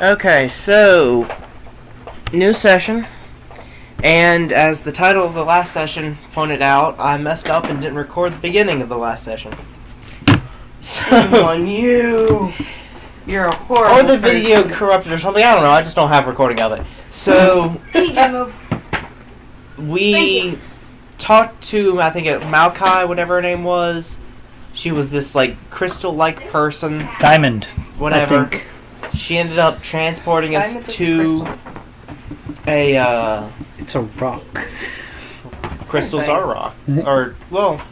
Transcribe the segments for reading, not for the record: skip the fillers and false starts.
Okay, so new session, and as the title of the last session pointed out, I messed up and didn't record the beginning of the last session. Shame on you. You're a horrible Or the video person. corrupted or something. I don't know. I just don't have recording of it. So we talked to, I think, Malkai, whatever her name was. She was this like crystal-like person. Diamond. Whatever. I think. She ended up transporting us Diamond is to a It's a rock. crystals Same are rock. Or, well,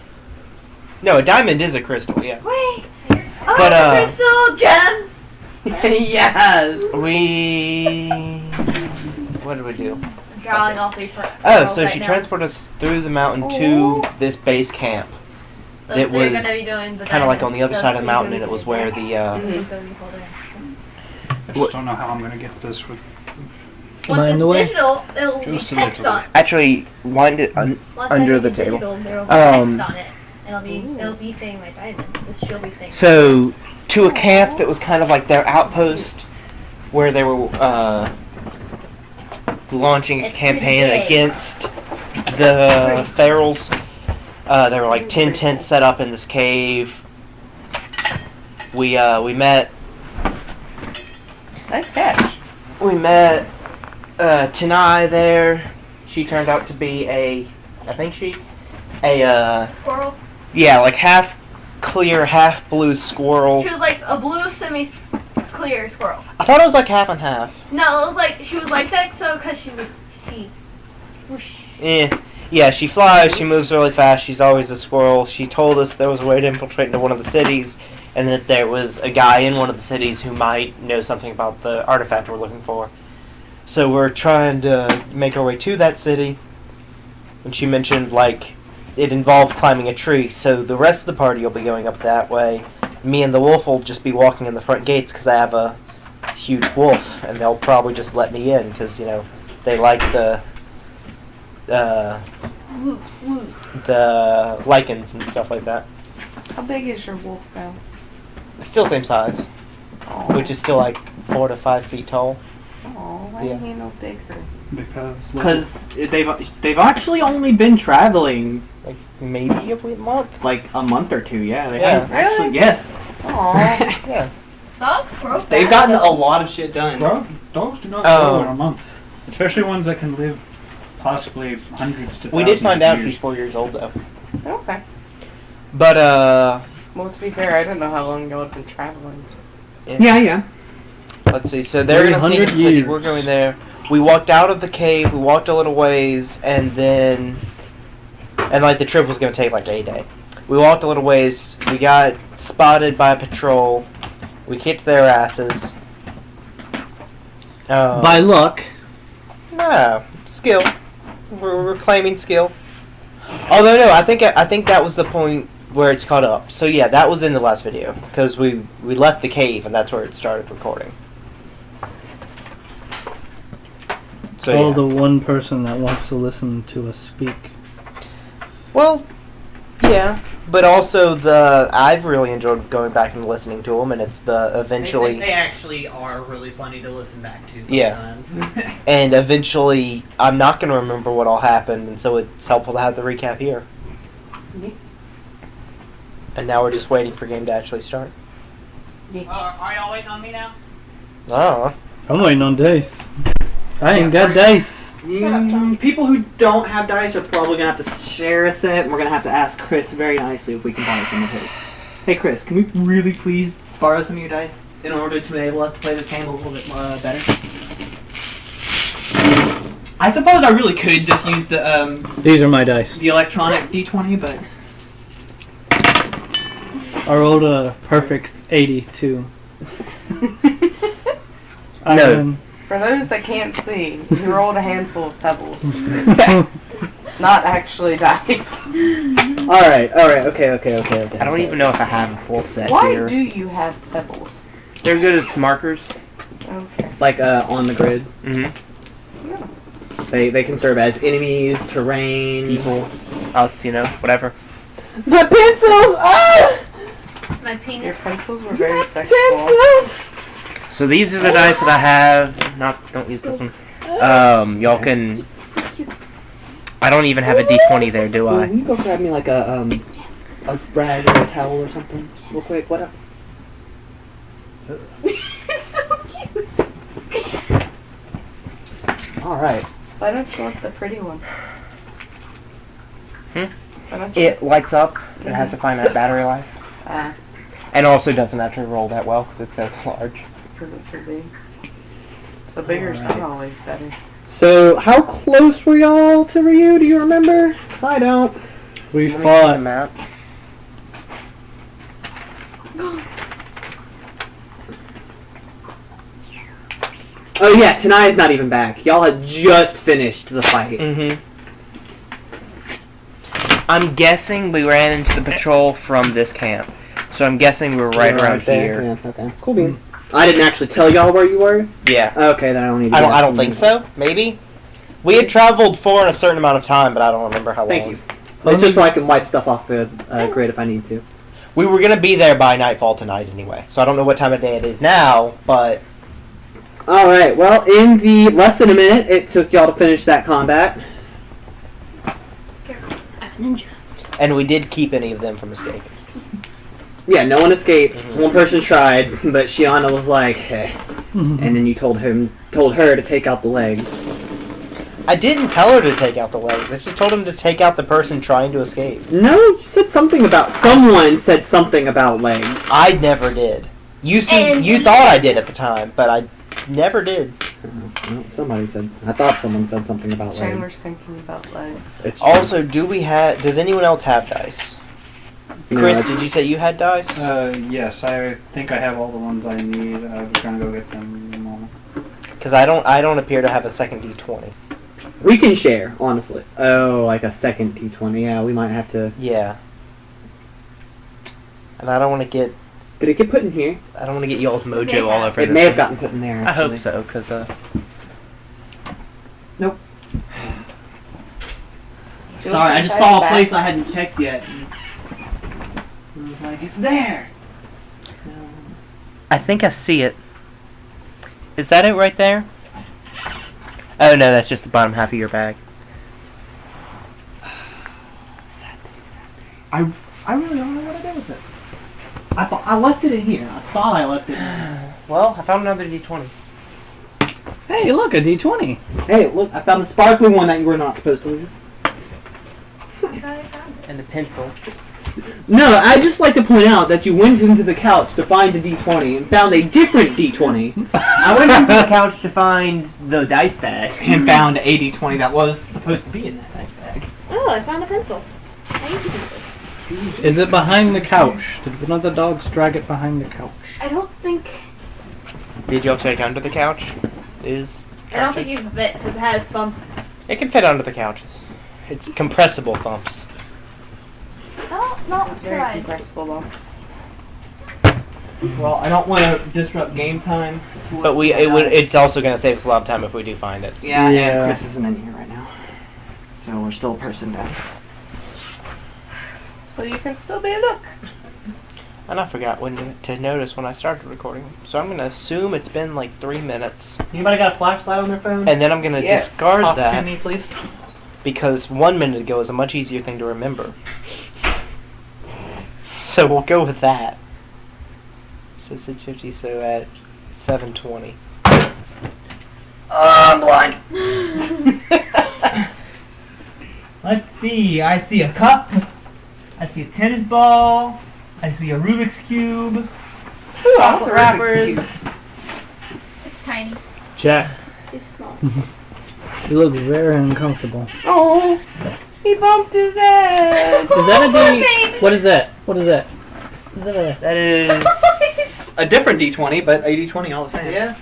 no, a diamond is a crystal, yeah. Wait! But, crystal gems! Yes. What did we do? I'm drawing all three for Oh, so she transported us through the mountain to this base camp. It was kind of like on the other side of the mountain, and it was where the, I just don't know how I'm going to get this with... Once in it's the way? digital, it'll be Just a text little on it. Actually, wind it Once I under make the it table. digital, there will be text on it. It'll be saying my diamond. She'll be saying. So, to a camp that was kind of like their outpost, where they were launching a It's campaign pretty big. against the ferals. There were like 10 tents set up in this cave. We met. Nice catch. We met Tanai there. She turned out to be a Squirrel. yeah, like half clear, half blue squirrel. She was like a blue semi-clear squirrel. I thought it was like half and half. No, it was like she was like that because she whoosh. Yeah, she flies, she moves really fast, she's always a squirrel. She told us there was a way to infiltrate into one of the cities, and that there was a guy in one of the cities who might know something about the artifact we're looking for. So we're trying to make our way to that city, and she mentioned, like, it involved climbing a tree, so the rest of the party will be going up that way. Me and the wolf will just be walking in the front gates, because I have a huge wolf, and they'll probably just let me in, because, you know, they like the lichens and stuff like that. How big is your wolf now? Still same size, which is still like 4 to 5 feet tall. Oh, why ain't he no bigger? Because they've actually only been traveling Like maybe a month. like a month or two. Yeah, they Yeah. haven't actually. Yes, Aw. Yeah. Dogs grow they've fast, gotten a though. lot of shit done. Dogs do not Oh. grow in a month. Especially ones that can live possibly hundreds to We did thousands find of out years. she's 4 years old though. Okay. But Well, to be fair, I didn't know how long y'all had been traveling. Yeah. let's see. So they're in the 300 city. years. We're going there. We walked out of the cave. We walked a little ways, and like the trip was going to take like a day. We walked a little ways. We got spotted by a patrol. We kicked their asses. By luck. No, skill. We're claiming skill. Although no, I think that was the point where it's caught up. So yeah, that was in the last video because we left the cave and that's where it started recording. So Oh, yeah. the one person that wants to listen to us speak. Well, yeah, but also I've really enjoyed going back and listening to them, and it's the eventually. They actually are really funny to listen back to Yeah. sometimes. And eventually, I'm not going to remember what all happened, and so it's helpful to have the recap here. Yeah. And now we're just waiting for game to actually start. Are y'all waiting on me now? Oh. I'm waiting on dice. I ain't got dice. People who don't have dice are probably going to have to share a set, and we're going to have to ask Chris very nicely if we can borrow some of his. Hey Chris, can we really please borrow some of your dice in order to enable us to play this game a little bit better? I suppose I really could just use the These are my dice. electronic D20, but I rolled a perfect 82. No. For those that can't see, he rolled a handful of pebbles. Not actually dice. Alright, okay. I don't even know if I have a full set Why here. do you have pebbles? They're good as markers. Okay. like on the grid. Mm-hmm. They can serve as enemies, terrain, People, us, whatever. My pencils! Ah! My Your penis. pencils were very sexual. Pencils! So these are the dice that I have. Don't use this one. Y'all can. I don't even have a D20 there, do I? Can you go grab me like a rag or a towel or something, real quick? What up? It's so cute. All right. Why don't you want the pretty one? Why don't you? It lights up. It has a finite battery life. And also doesn't actually roll that well because it's so large. Because it's so big. So bigger's not always better. So, how close were y'all to Ryu? Do you remember? I don't. We Let me see fought. the map. Oh yeah, Tanai's not even back. Y'all had just finished the fight. Mm-hmm. I'm guessing we ran into the patrol from this camp. So I'm guessing we were right around there. here. Yeah, okay. Cool beans. I didn't actually tell y'all where you were. Yeah. Okay, then I don't need to I don't think so. Maybe. We had traveled for a certain amount of time, but I don't remember how long. Thank you. It's just so I can wipe stuff off the grid if I need to. We were going to be there by nightfall tonight anyway. So I don't know what time of day it is now, but... Alright, well, in the less than a minute it took y'all to finish that combat. Ninja. And we did keep any of them from escaping. Yeah, no one escaped. Mm-hmm. One person tried, but Shiana was like, "Hey," and then you told her to take out the legs. I didn't tell her to take out the legs. I just told him to take out the person trying to escape. No, you said something about someone said something about legs. I never did. You thought I did at the time, but I never did. Well, somebody said. I thought someone said something about Chandler's legs. thinking about legs. It's true. Also, does anyone else have dice? No, Chris, did you say you had dice? Yes, I think I have all the ones I need. I was gonna go get them in a moment. Because I don't appear to have a second D20. We can share, honestly. Oh, like a second D20. Yeah, we might have to. Yeah. And I don't want to get... Did it get put in here? I don't want to get y'all's mojo all over It this may have thing. gotten put in there, I actually. hope so, because... Nope. Do you Sorry, I want just to saw a try place the I backs? hadn't checked yet. I was like, it's there! I think I see it. Is that it right there? Oh no, that's just the bottom half of your bag. I really don't know what I did with it. I left it in here. I thought I left it in here. Well, I found another D20. Hey, look, a D20. Hey, look, I found the sparkly one that you were not supposed to lose. And the pencil. No, I'd just like to point out that you went into the couch to find a D20 and found a different D20. I went into the couch to find the dice bag. And found a D20 that was supposed to be in that dice bag. Oh, I found a pencil. I use a pencil. Is it behind the couch? Did one of the dogs drag it behind the couch? I don't think. Did y'all check under the couch? I don't think you can fit because it has bump. It can fit under the couches. It's compressible thumps. No, It's very tried. compressible though. Well, I don't want to disrupt game time. But it's also going to save us a lot of time if we do find it. Yeah, Yeah. and Chris isn't in here right now. So we're still a person down. So you can still be a look. And I forgot to notice when I started recording. So I'm going to assume it's been like 3 minutes. Anybody got a flashlight on their phone? And then I'm going to Yes. discard Toss that. to me, please. Because 1 minute ago is a much easier thing to remember. So we'll go with that. So 6:50, so at 7:20. I'm blind. Let's see. I see a cup. I see a tennis ball. I see a Rubik's Cube. Chocolate wrappers. It's tiny. Jack, It's small. you look very uncomfortable. Oh, he bumped his head. Is that a Poor D? baby. What is that? What is that? Is that a... That is... A different D20, but a D20 all the same. Yeah.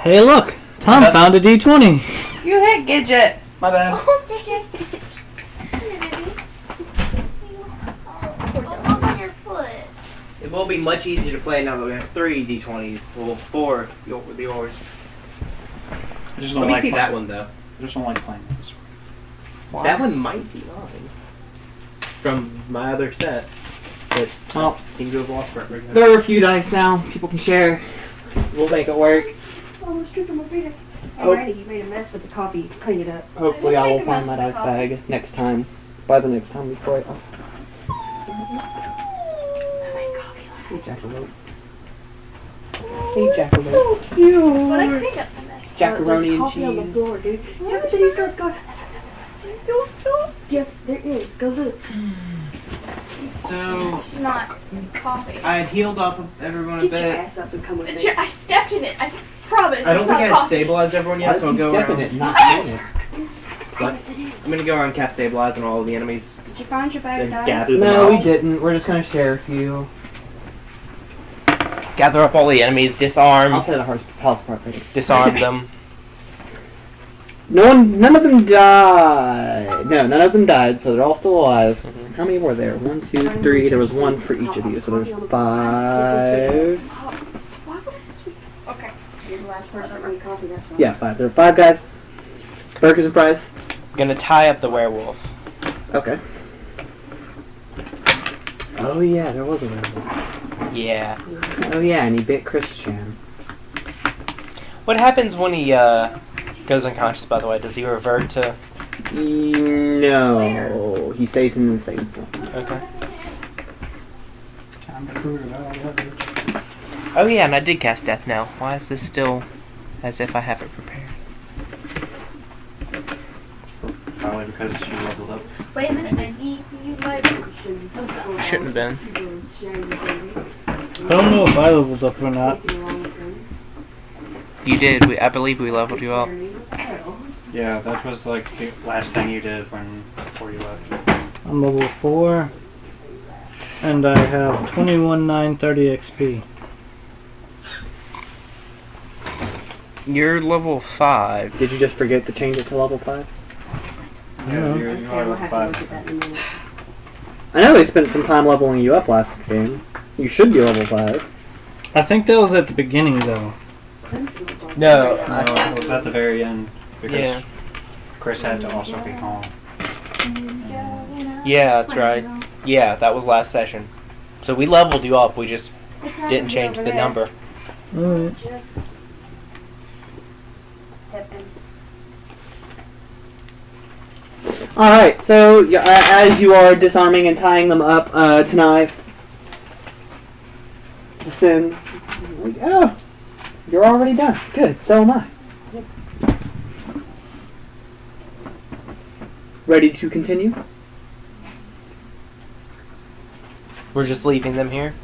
Hey, look! Tom found a D20. You hit Gidget. My bad. Oh, okay. Come here, baby. Oh, on your foot. It will be much easier to play now that we have 3 D20s. Well, 4 with yours. I just Let me see that one though. I just don't like playing with this one. That one might be mine. From my other set. But Well, seem to have lost forever. there are a few dice now. People can share. We'll make it work. Almost tripped on my peanuts. Oh. Alrighty, you made a mess with the coffee. Clean it up. Hopefully I will Make a mess find my with dice the coffee. bag next time. By the next time we play. Oh, I made coffee hey, last. Jackalope. Hey, Jackalope. But I cleaned up the mess. Jackaroni There's and coffee on the cheese. floor, dude. Yeah, but then he starts going. Yes, there is. Go look. So, It's not coffee. I had healed up everyone a Get your bit. ass up and come with It's me. I stepped in it. I promise. I don't it's think not I had coffee. stabilized everyone Why yet, did so I'll you go step in around. it and not in it? Promise it is. I'm gonna go around cast stabilize on all of the enemies Did you find your bag of and dice? gather them No, up. we didn't. We're just gonna share a few. Gather up all the enemies, I'll disarm, play the house part later. disarm them. None of them died. No, none of them died, so they're all still alive. Mhm. How many were there? 1, 2, 3. There was one for each of you, so there's 5. Why would I sweep? Okay. You're the last person that made coffee, that's why. Yeah, 5. There are 5 guys. Burgers and fries. I'm gonna tie up the werewolf. Okay. Oh yeah, there was a werewolf. Yeah. Oh yeah, and he bit Christian. What happens when he goes unconscious, by the way? Does he revert to... No, he stays in the same form. Okay. Time to prove it out. Oh yeah, and I did cast Death now. Why is this still as if I have it prepared? Probably because she leveled up. Wait a minute, man. You might. Shouldn't have been. I don't know if I leveled up or not. You did. I believe we leveled you up. Yeah, that was like the last thing you did before you left. I'm level 4. And I have 21,930 XP. You're level 5. Did you just forget to change it to level 5? Yeah, you Okay, are we'll level have to look 5. at that in a minute. I know they spent some time leveling you up last game. You should be level 5. I think that was at the beginning though. Clemson looked like No, that. No, it was at the very end because Yeah. Chris had to also be calm. Yeah, that's right. Yeah, that was last session. So we leveled you up. We just didn't change the number. Alright. Just step in. Alright, so as you are disarming and tying them up tonight, descends. Oh, you're already done. Good, so am I. Ready to continue? We're just leaving them here.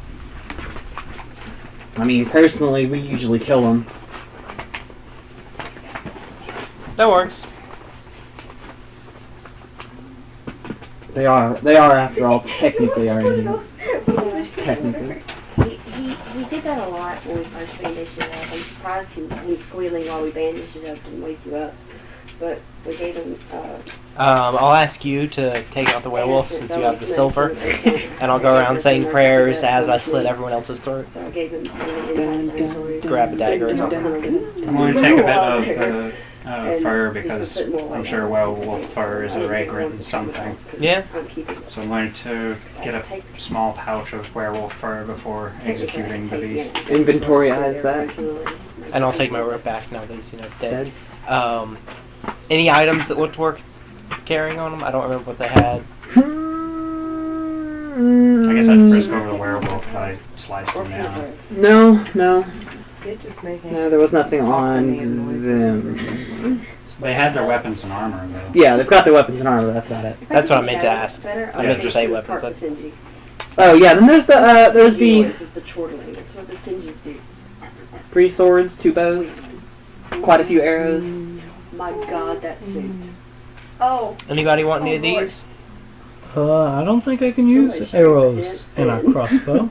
I mean, personally, we usually kill them. That works. They are after all, technically our enemies. Technically. He did that a lot when we first bandaged it up. I'm surprised him squealing while we bandaged it up didn't wake you up. But we gave him I'll ask you to take out the werewolf innocent since you have the bonus silver, medicine. and I'll go around saying prayers as I slit everyone else's throat. So I gave him anti-inflammatories. Grab a dagger. So I'm going to take a bit of the fur because I'm sure werewolf fur is a fragrant something. Yeah. So I'm going to get a small pouch of werewolf fur before executing the beast. Inventorize that. And I'll take my rope back now that he's dead. Any items that looked worth carrying on them? I don't remember what they had. I guess I'd frisk over the werewolf, but I sliced him down. No. Just making No, there was nothing on them. They had their weapons and armor, though. Yeah, they've got their weapons and armor, that's about it. That's what I meant to ask. I meant to say weapons. Oh yeah, then there's the This is the chortling. That's what the Sinjis do. 3 swords, 2 bows, quite a few arrows. My God, that suit. Oh. Anybody want any of Oh, Lord. these? I don't think I can Somebody use should have arrows in a crossbow.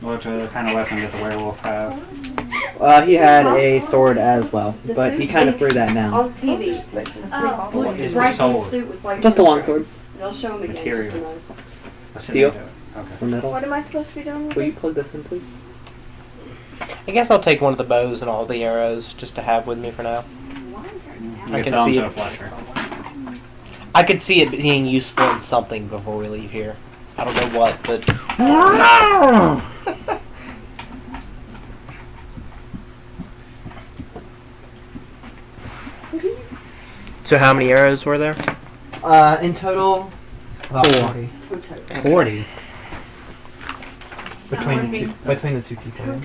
What kind of weapon did the werewolf have? He had a sword as well, but he kind of threw that down. On TV. What is the Bright blue sword? suit with white Just a longsword. stripes. They'll show them again. Material. Just a moment. What's Steel? it made of? Okay. For metal. What am I supposed to be doing with Will you this? plug this in, please? I guess I'll take one of the bows and all the arrows just to have with me for now. You I can can sell see them to it. a fletcher. I could see it being useful in something before we leave here. I don't know what, but So how many arrows were there? In total, about 40. 40. Between the two people.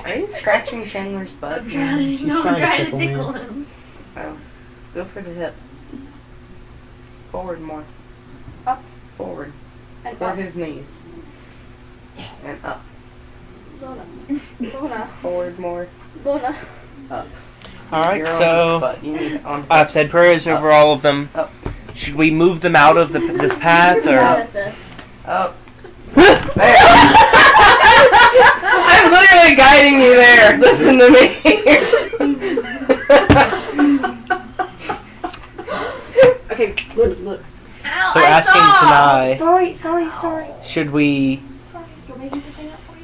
Are you scratching Chandler's butt? She's I'm trying to tickle me. tickle him. Oh. Go for the hip. Forward more. Up. Forward. And For up. his knees. And up. Luna. Luna. Forward more. Luna. Up. Alright, You're on so his butt. You need on I've said prayers over all of them. Up. Should we move them out of this path, You're bad or at this. Up. There. I'm literally guiding you there. Listen to me. Okay, look. Ow, so I asking saw! Tanai, Sorry. should we Sorry. You want me to pick it up for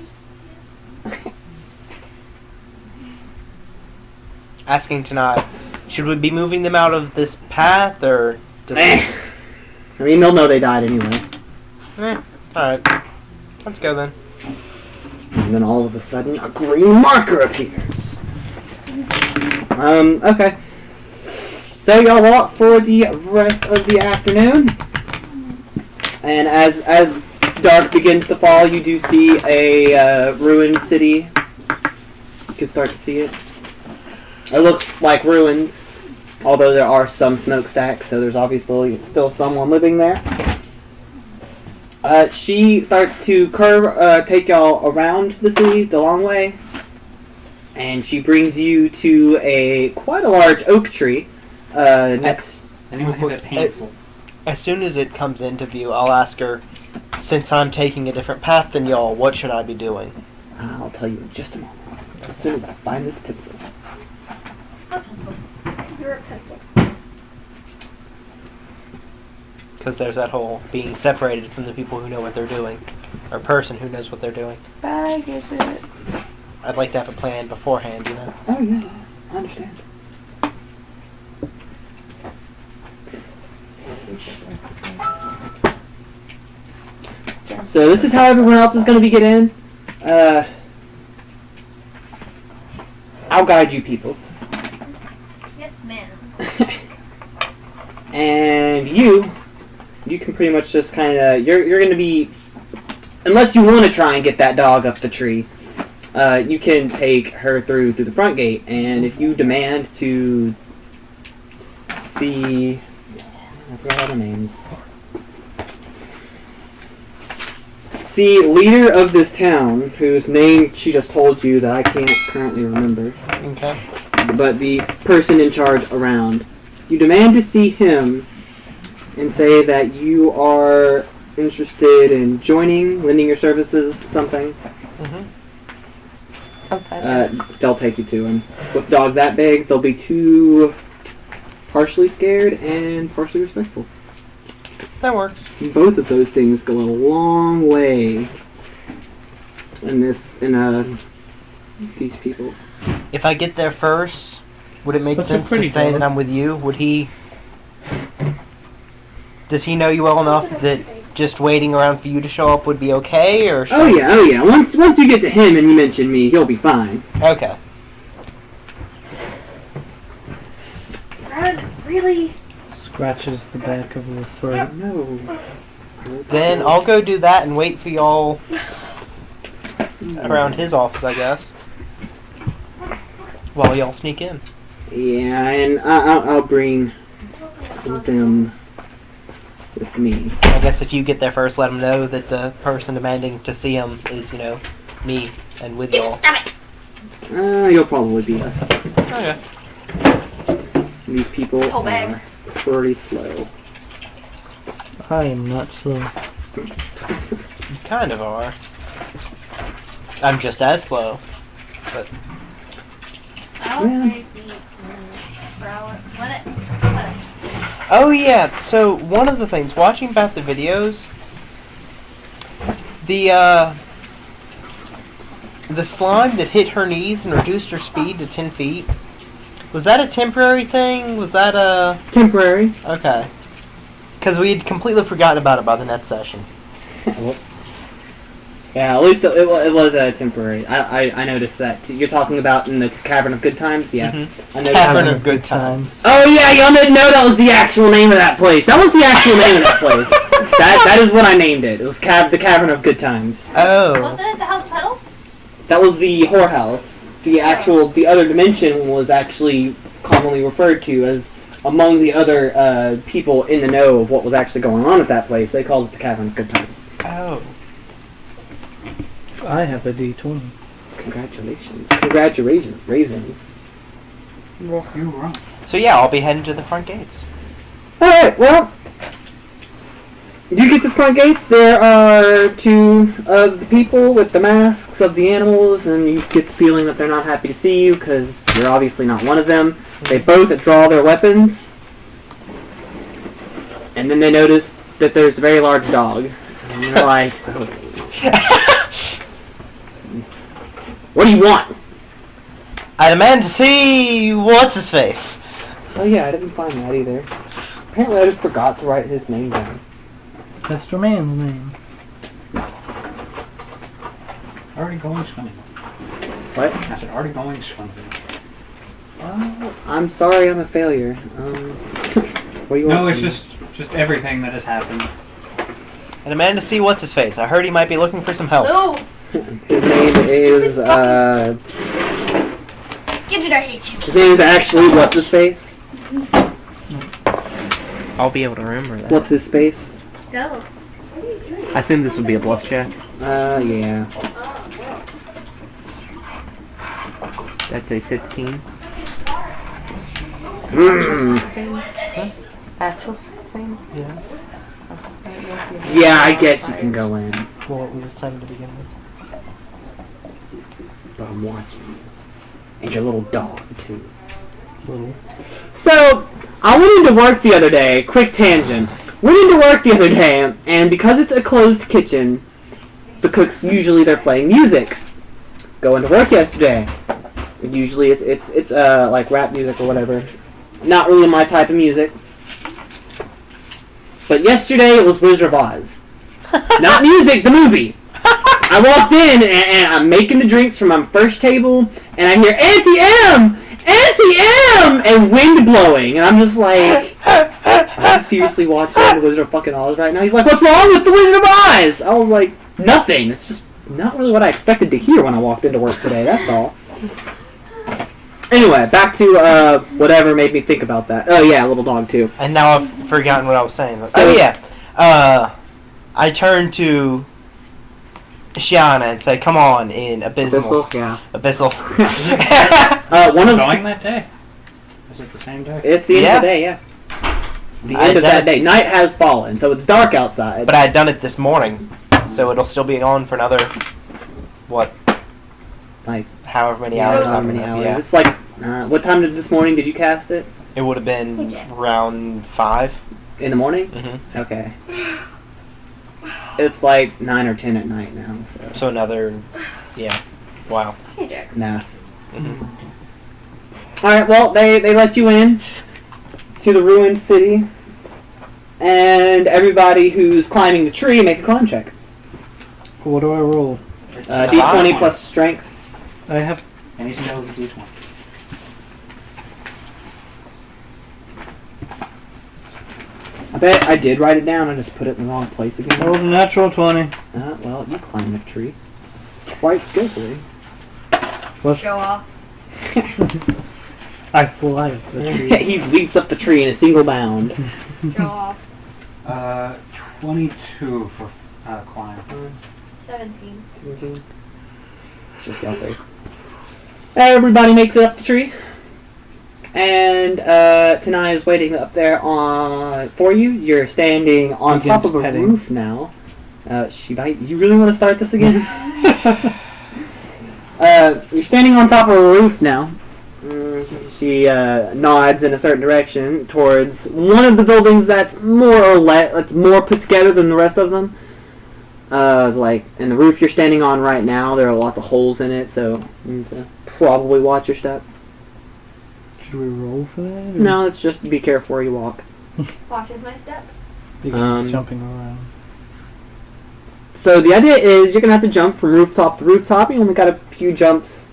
you? asking Tanai, should we be moving them out of this path, or just I mean, they'll know they died anyway. Alright. Let's go then. And then all of a sudden, a green marker appears. Okay. So y'all walk for the rest of the afternoon. And as dark begins to fall, you do see a ruined city. You can start to see it. It looks like ruins, although there are some smokestacks, so there's obviously still someone living there. She starts to take y'all around the city the long way, and she brings you to quite a large oak tree next. Anyone have a pencil? As soon as it comes into view, I'll ask her, since I'm taking a different path than y'all, what should I be doing? I'll tell you in just a moment. As soon as I find this pencil. A pencil. You're a pencil. Because there's that whole being separated from the people who know what they're doing, or person who knows what they're doing. Bag is it? I'd like to have a plan beforehand, you know? Oh yeah, I understand. So this is how everyone else is going to be getting in. I'll guide you people. Yes, ma'am. And you can pretty much just kind of, you're going to be, unless you want to try and get that dog up the tree, you can take her through the front gate, and if you demand to see, I forgot all the names, see leader of this town, whose name she just told you that I can't currently remember, Okay. but the person in charge around, you demand to see him and say that you are interested in joining, lending your services, something. They'll take you to him. With a dog that big, they'll be too partially scared and partially respectful. That works. Both of those things go a long way in these people. If I get there first, would it make Such a sense to pretty say dog. that I'm with you? Would he... Does he know you well enough that just waiting around for you to show up would be okay, or... Oh yeah. Once you get to him and you mention me, he'll be fine. Okay. Fred, really? Scratches the back of her throat. No. Then I'll go do that and wait for y'all around his office, I guess. While y'all sneak in. Yeah, and I'll bring them with me. I guess if you get there first, let him know that the person demanding to see him is, me and with y'all. Stop it! You'll probably beat us. Okay. These people Hold back. are pretty slow. I am not slow. You kind of are. I'm just as slow. But Let it. oh yeah, so one of the things, watching back the videos, the slime that hit her knees and reduced her speed to 10 feet, was that a temporary thing? Was that a... Temporary. Okay. Because we had completely forgotten about it by the next session. Whoops. Yeah, at least it was temporary. I noticed that. Too. You're talking about in the Cavern of Good Times? Yeah. I noticed Cavern that. of Good Times. Oh yeah, y'all didn't know that was the actual name of that place. That was the actual name of that place. That is what I named it. It was the Cavern of Good Times. Oh. Wasn't it the House of Petals? That was the whorehouse. The other dimension was actually commonly referred to as among the other people in the know of what was actually going on at that place. They called it the Cavern of Good Times. Oh. I have a D20. Congratulations, raisins. You were wrong. So yeah, I'll be heading to the front gates. Alright, well, you get to the front gates, there are two of the people with the masks of the animals, and you get the feeling that they're not happy to see you, because you're obviously not one of them. They both draw their weapons, and then they notice that there's a very large dog. And you're like, oh. What do you want? I demand to see what's his face. Oh yeah, I didn't find that either. Apparently I just forgot to write his name down. That's your man's name. Already going swimming. What? I said, already going swimming. Oh, I'm sorry, I'm a failure. What do you want? No, it's from me? just everything that has happened. I demand to see what's his face. I heard he might be looking for some help. No! His name is Gidget, I hate you. his name is actually what's his face? I'll be able to remember that. What's his space? Go. I assume this would be a bluff check. Yeah. That's a 16. Actual 16? Yes. Yeah, I guess you can go in. Well, it was a 7 to begin with. But I'm watching you. And your little dog, too. Little. So, I went into work the other day, quick tangent. Went into work the other day, and because it's a closed kitchen, the cooks, usually they're playing music. Go into work yesterday. Usually it's like rap music or whatever. Not really my type of music. But yesterday it was Wizard of Oz. Not music, the movie. I walked in and I'm making the drinks from my first table, and I hear Auntie M! Auntie M! And wind blowing, and I'm just like, are you seriously watching the Wizard of fucking Oz right now? He's like, what's wrong with the Wizard of Oz? I was like, nothing. It's just not really what I expected to hear when I walked into work today, that's all. Anyway, back to whatever made me think about that. Oh yeah, little dog too. And now I've forgotten what I was saying. So- Oh yeah. I turned to Shiana and said, "Come on, in Abysmal." Yeah. Abyssal. One of Going that day? Is it the same day? it's the end of the day, yeah. The I end of done that it. day. Night has fallen, so it's dark outside. But I had done it this morning, so it'll still be on for another, what? Like, however many hours. how I'm many gonna- hours? Yeah. It's like, what time this morning did you cast it? It would have been around 5. In the morning? Mm-hmm. Okay. It's like 9 or 10 at night now, so. So another, yeah. Wow. Hey, Jack. Math. Mm-hmm. Alright, well, they let you in to the ruined city, and everybody who's climbing the tree make a climb check. What do I roll? D20 plus strength. I have. Any skills of D20. I bet I did write it down, I just put it in the wrong place I again. rolled a natural 20. Well, you climbed the tree. Quite skillfully. What's Show off. I fly up the tree. He leaps up the tree in a single bound. Show off. 22 for climb. 17. 17. It's just out there. Everybody makes it up the tree. And Tanai is waiting up there for you. You're standing on top of a Petting. roof now. You really want to start this again? You're standing on top of a roof now. She nods in a certain direction towards one of the buildings that's more put together than the rest of them. Like in the roof you're standing on right now, there are lots of holes in it, so you need to probably watch your step. Should we roll for that? or- No, it's just be careful where you walk. Watches my step. Because Um, it's jumping around. So the idea is you're going to have to jump from rooftop to rooftop. You only got a few jumps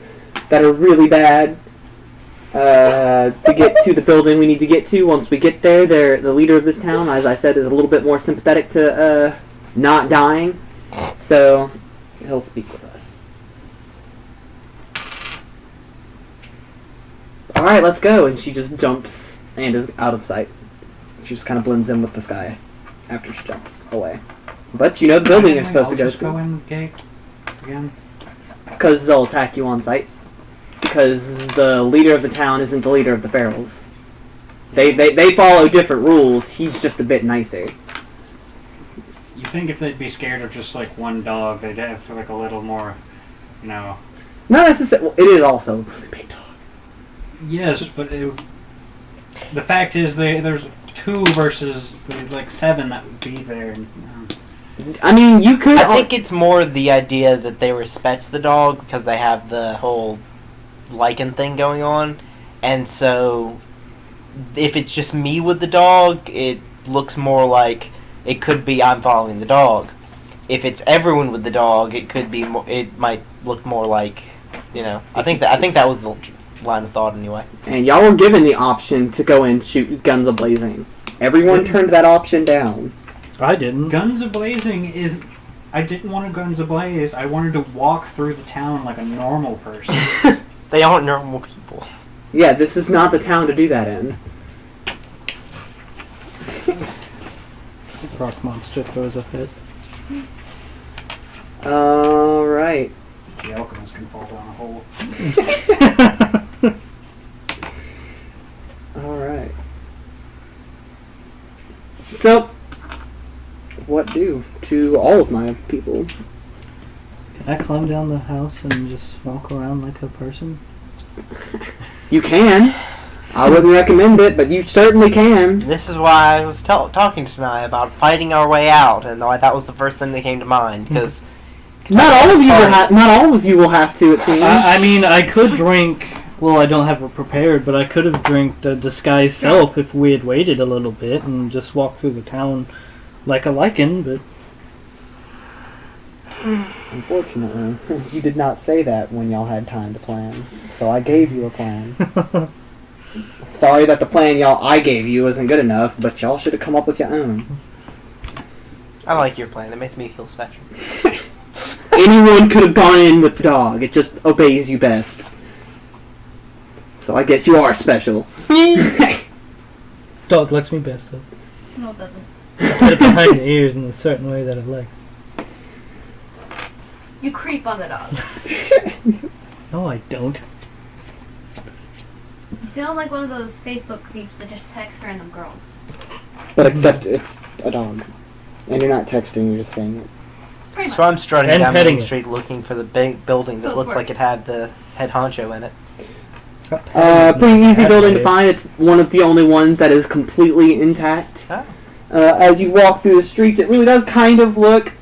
that are really bad to get to the building we need to get to. Once we get there, the leader of this town, as I said, is a little bit more sympathetic to not dying. So he'll speak with us. Alright, let's go. And she just jumps and is out of sight. She just kind of blends in with the sky after she jumps away. But you know the building you're supposed to go just go in gate again. Because they'll attack you on sight. Because the leader of the town isn't the leader of the ferals. They follow different rules. He's just a bit nicer. You think if they'd be scared of just like one dog, they'd have like a little more, you know. Not necessarily. Well, it is also a really big dog. Yes, but the fact is there's 2 versus like 7 that would be there. And, I mean, you could. I think it's more the idea that they respect the dog because they have the whole lichen thing going on, and so if it's just me with the dog, it looks more like it could be I'm following the dog. If it's everyone with the dog, it could be more, it might look more like, you know. I think that was the line of thought anyway. And y'all were given the option to go and shoot guns a-blazing. Everyone turned that option down. I didn't. Guns a-blazing is... I didn't want a guns ablaze. I wanted to walk through the town like a normal person. They aren't normal people. Yeah, this is not the town to do that in. Rock monster throws a fit. Alright. The alchemist can fall down a hole. Alright. So, what do to all of my people? Can I climb down the house and just walk around like a person? You can. I wouldn't recommend it, but you certainly can. This is why I was talking tonight about fighting our way out, and that was the first thing that came to mind, because Not all of you will have to, it seems. I mean, I could drink. Well, I don't have it prepared, but I could have drank the disguised self if we had waited a little bit and just walked through the town like a lichen, but... Unfortunately, you did not say that when y'all had time to plan, so I gave you a plan. Sorry that the plan I gave you isn't good enough, but y'all should have come up with your own. I like your plan. It makes me feel special. Anyone could have gone in with the dog. It just obeys you best. So I guess you are special. Dog likes me best, though. No, it doesn't. I put it behind the ears in a certain way that it likes. You creep on the dog. No, I don't. You sound like one of those Facebook creeps that just text random girls. But except it's a dog. And you're not texting, you're just saying it. Pretty So much. I'm strutting And down petting Main it. Street looking for the big building that Those looks like work. it had the head honcho in it. Pretty easy building to find. It's one of the only ones that is completely intact. Oh. As you walk through the streets, it really does kind of look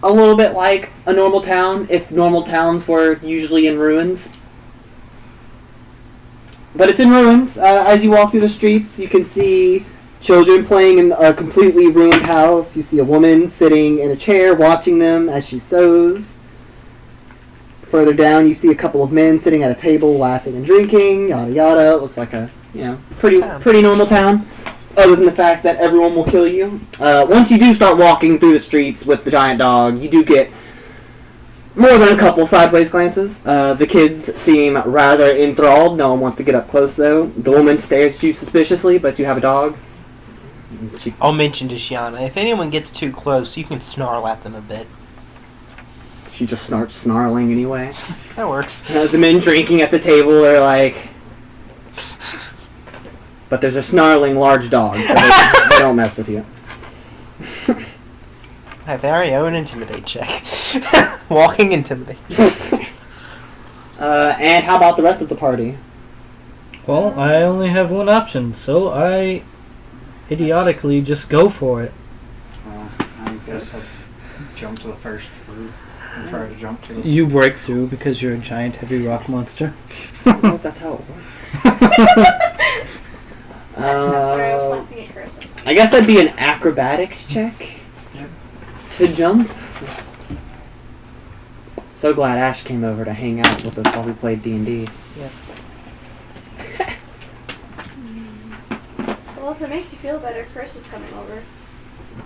a little bit like a normal town, if normal towns were usually in ruins. But it's in ruins. As you walk through the streets, you can see children playing in a completely ruined house. You see a woman sitting in a chair watching them as she sews. Further down, you see a couple of men sitting at a table laughing and drinking, yada yada. It looks like a, pretty normal town. Other than the fact that everyone will kill you. Once you do start walking through the streets with the giant dog, you do get more than a couple sideways glances. The kids seem rather enthralled. No one wants to get up close, though. The woman stares at you suspiciously, but you have a dog. I'll mention to Shiana, if anyone gets too close, you can snarl at them a bit. She just starts snarling anyway. That works. The men drinking at the table are like... But there's a snarling large dog, so they don't mess with you. My very own intimidate check. Walking intimidate. And how about the rest of the party? Well, I only have one option, so I idiotically just go for it. I guess I'll jump to the first roof and try to jump to it. You break through because you're a giant heavy rock monster. Well, that's how it works. I'm sorry, I was laughing at Chris. I guess that'd be an acrobatics check. Yep. to jump. So glad Ash came over to hang out with us while we played D&D. Well, if it makes you feel better, Chris is coming over.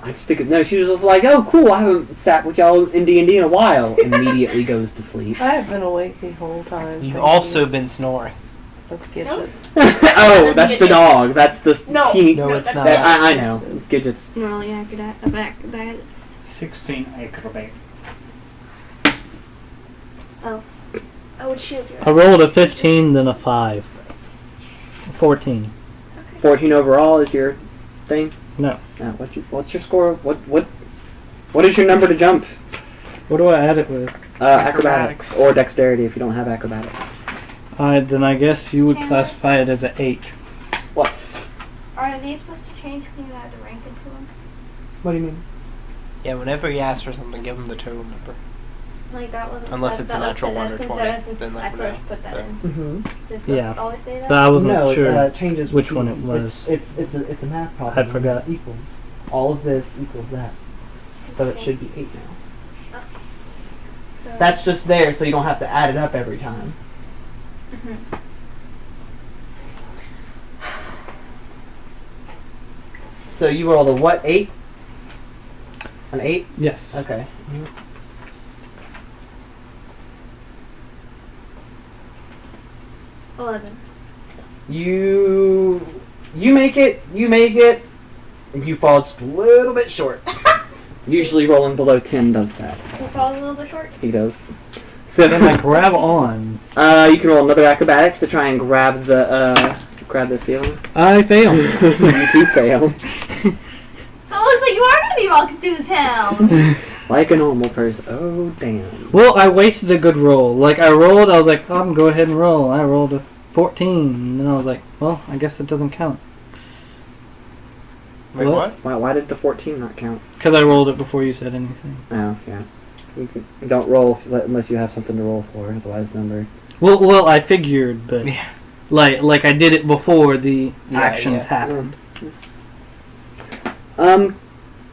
I just think, no, she was just like, oh, cool, I haven't sat with y'all in D&D in a while. Immediately goes to sleep. I have been awake the whole time. You've also been snoring. Let's get Nope. it. Oh, that's the dog. That's the No. teeny... No, it's that's not. I know. It's Gidget's. Really acrobatics. 16 acrobat. I would shield you. I rolled a 15, then a 5. 14. 14 overall is your thing? No. What's your score? What is your number to jump? What do I add it with? Acrobatics. Or dexterity if you don't have acrobatics. Then I guess you would classify it as an 8. What? Are these supposed to change when you add the rank into them? What do you mean? Yeah, whenever he asks for something, give him the total number. Like that wasn't. Unless that it's a was natural said- 1 or that's been 20, said since then I let me first know. put that in. Mm-hmm. Does it Yeah. always say that? But I wasn't No, sure. it changes which with one these. it was. It's a math problem. I forgot. It's equals. All of this equals that. So it should be 8 now. So, That's just there so you don't have to add it up every time. Mhm. So you rolled a what? 8? An 8? Yes. Okay. Mm-hmm. 11. You make it. You fall just a little bit short. Usually rolling below 10 does that. Who falls a little bit short? He does. So Then I grab on. you can roll another acrobatics to try and grab the ceiling. I fail. You do fail. So it looks like you are going to be walking through the town. Like a normal person. Oh damn. Well, I wasted a good roll. Like, I rolled, I was like, oh, I'm going to go ahead and roll. I rolled a 14. And then I was like, well, I guess it doesn't count. Wait, What? what? Why did the 14 not count? Because I rolled it before you said anything. Oh yeah. You don't roll unless you have something to roll for. Otherwise, number. Well, I figured, but Yeah. like I did it before the Yeah, actions yeah. happened.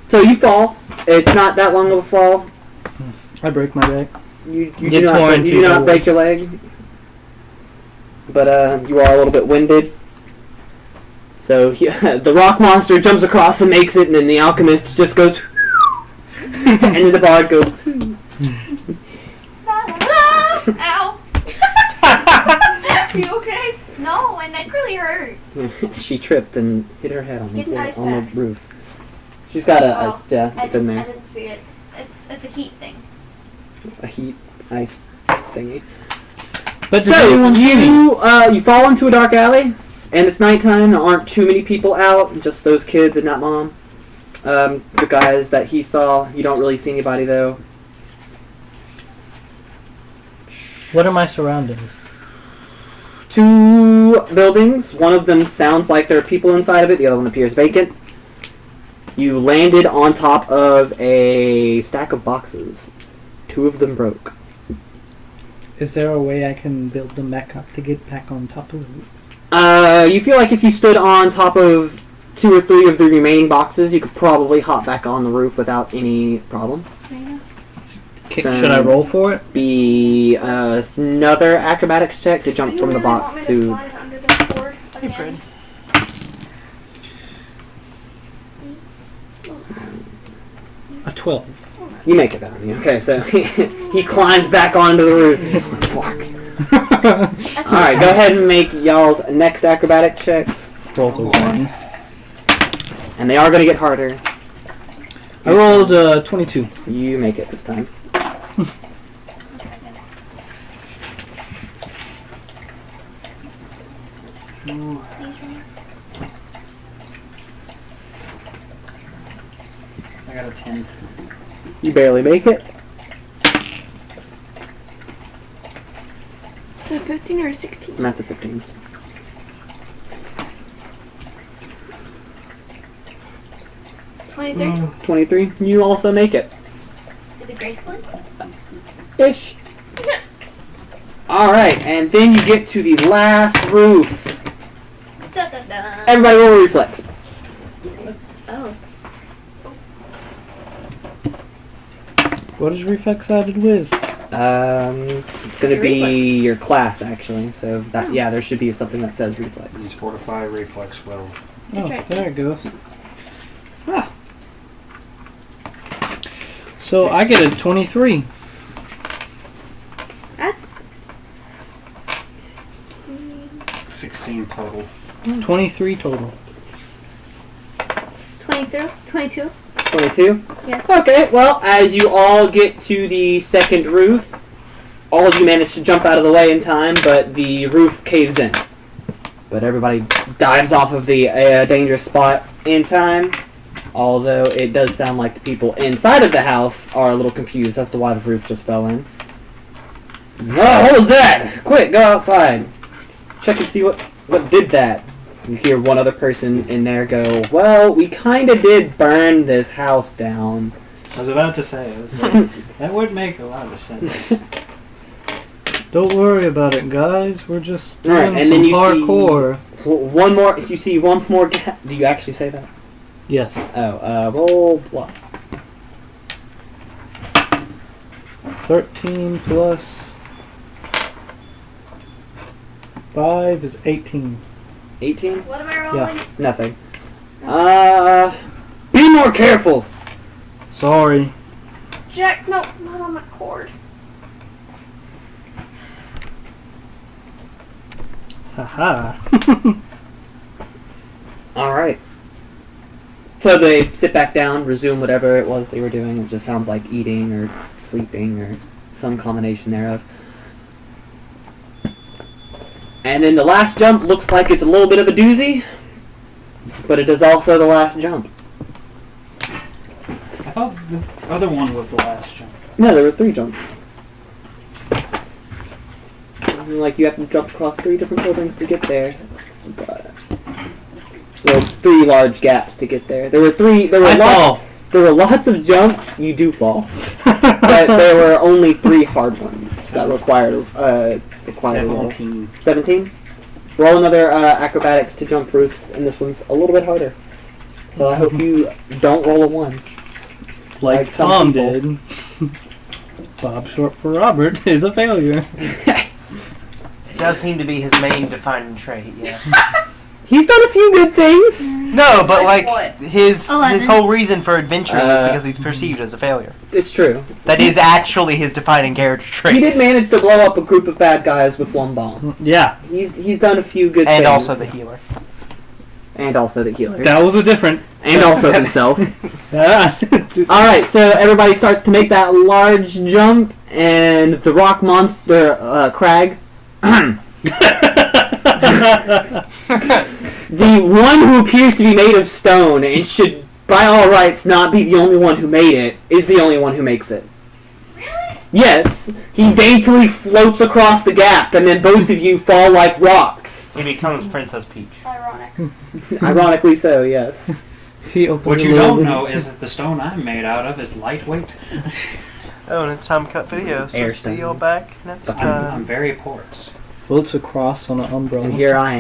So you fall. It's not that long of a fall. I break my back. You Get do not torn you to do not the break your leg. But you are a little bit winded. So the rock monster jumps across and makes it, and then the alchemist just goes, and then the bard goes. Ow. Are you okay? No, my neck really hurt. She tripped and hit her head on the Get an floor, ice on the pack. roof. She's got a Oh, it's in I there, didn't see it. It's a heat thing. a heat ice thingy. But So you fall into a dark alley, and it's nighttime. There aren't too many people out, just those kids and that mom. The guys that he saw, you don't really see anybody though. what are my surroundings? 2 buildings. One of them sounds like there are people inside of it. The other one appears vacant. You landed on top of a stack of boxes. 2 of them broke. Is there a way I can build them back up to get back on top of it? You feel like if you stood on top of 2 or 3 of the remaining boxes, you could probably hop back on the roof without any problem. Should I roll for it? Be another acrobatics check to jump Do you from the really box want me to to. slide under this board Hey, again? Fred. A 12. You make it down. Okay, so he climbs back onto the roof. He's just like, fuck. Alright, go ahead and make y'all's next acrobatic checks. Rolls a 1. And they are going to get harder. I rolled 22. You make it this time. I got a 10. You barely make it. Is it 15 or 16? And that's a 15. 23? 23. You also make it. Is it graceful? Ish. Alright, and then you get to the last roof. Da, da, da. Everybody roll a reflex. Oh. What is reflex added with? It's going to be your class actually. So that there should be something that says reflex. These fortify reflex will. Oh, right there it goes. Ah. So I get a 23. That's 16 total. 23 total. 22. 22? Yes. Okay, well, as you all get to the second roof, all of you manage to jump out of the way in time, but the roof caves in. But everybody dives off of the dangerous spot in time, although it does sound like the people inside of the house are a little confused as to why the roof just fell in. Oh, what was that? Quick, go outside. Check and see what did that. You hear one other person in there go, well, we kind of did burn this house down. I was about to say, that would make a lot of sense. Don't worry about it, guys. We're just doing Alright, and some then you parkour. One more, if you see one more gap, do you actually say that? Yes. Oh, roll bluff. 13 plus 5 is 18. 18? What am I rolling? Yeah. Nothing. Be more careful! Sorry. Jack, no, not on the cord. Haha. Alright. So they sit back down, resume whatever it was they were doing. It just sounds like eating or sleeping or some combination thereof. And then the last jump looks like it's a little bit of a doozy, but it is also the last jump. I thought the other one was the last jump. No, there were 3 jumps. Like you have to jump across 3 different buildings to get there. But there were 3 large gaps to get there. There were lots of jumps. You do fall, but there were only 3 hard ones that required a roll. 17. Roll another acrobatics to jump roofs, and this one's a little bit harder. So I hope you don't roll a 1. Like some Tom people. did. Bob short for Robert is a failure. It does seem to be his main defining trait, yes. He's done a few good things. No, but like his 11. whole reason for adventuring is because he's perceived as a failure. It's true. That is actually his defining character trait. He did manage to blow up a group of bad guys with 1 bomb. Yeah. He's done a few good things. And also the healer. And also the healer. That was a different. And also himself. Ah. Alright, so everybody starts to make that large jump, and the rock monster, Crag. The one who appears to be made of stone and should, by all rights, not be the only one who made it, is the only one who makes it. Really? Yes, he daintily floats across the gap, and then both of you fall like rocks. He becomes Princess Peach. Ironic. Ironically so, yes. He opened What a you little don't bit. know is that the stone I'm made out of is lightweight. Oh, and it's time to cut video, so Air see you all stones. back next I'm time. very porous. Floats across on an umbrella. And here I am.